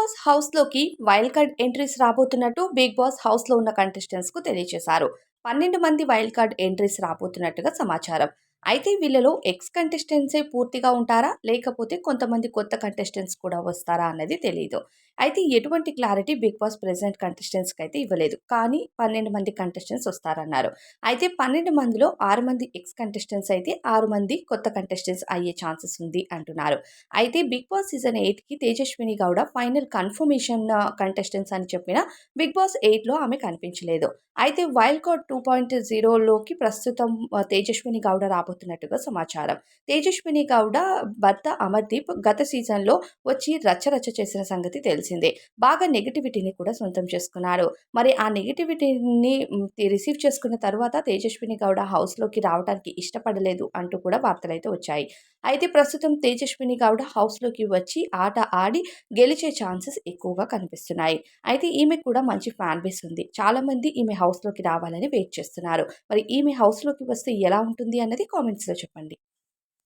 Boss హౌస్‌లోకి wild card entries రాబోతున్నట్టు Bigg Boss హౌస్‌లో ఉన్న కంటెస్టెంట్స్‌కు తెలియజేశారు. 12 మంది వైల్డ్ కార్డ్ ఎంట్రీస్ రాబోతున్నట్టుగా సమాచారం. అయితే వీళ్ళలో ఎక్స్ కంటెస్టెంట్సే పూర్తిగా ఉంటారా? లేకపోతే కొంతమంది కొత్త కంటెస్టెంట్స్ కూడా వస్తారా అన్నది తెలీదు. అయితే ఎటువంటి క్లారిటీ బిగ్ బాస్ ప్రెజెంట్ కంటెస్టెంట్స్‌కైతే ఇవ్వలేదు. కానీ 12 మంది కంటెస్టెంట్స్ వస్తారన్నారు. అయితే 12 మందిలో 6 మంది ఎక్స్ కంటెస్టెంట్స్ అయితే 6 మంది కొత్త కంటెస్టెంట్స్ అయ్యే ఛాన్సెస్ ఉంది అంటున్నారు. అయితే 'బిగ్ బాస్' సీజన్ 8కి Tejaswini Gowda final confirmation contestants అని చెప్పిన 'బిగ్ బాస్ 8లో ఆమె కనిపించలేదు. అయితే వైల్డ్ కార్డ్ 2.0లోకి ప్రస్తుతం తేజస్విని గౌడ రాబోతున్నట్టుగా సమాచారం. తేజస్విని గౌడ భర్త అమర్‌దీప్ గత సీజన్‌లో వచ్చి రచ్చరచ్చ చేసిన సంగతి తెలిసిందే. బాగా నెగటివిటీని కూడా సొంతం చేసుకున్నారు. మరి ఆ నెగటివిటీని రిసీవ్ చేసుకున్న తరువాత తేజస్విని గౌడ హౌస్‌లోకి రావడానికి ఇష్టపడలేదు అంటూ కూడా వార్తలైతే వచ్చాయి. అయితే ప్రస్తుతం తేజస్విని గౌడ హౌస్‌లోకి వచ్చి ఆట ఆడి గెలిచే ఛాన్సెస్ ఎక్కువగా కనిపిస్తున్నాయి. అయితే ఈమెకు కూడా మంచి ఫ్యాన్ బేస్ ఉంది. చాలామంది ఈమె హౌస్‌లోకి రావాలని వెయిట్ చేస్తున్నారు. మరి ఈమె హౌస్‌లోకి వస్తే ఎలా ఉంటుంది అన్నది కామెంట్స్‌లో చెప్పండి.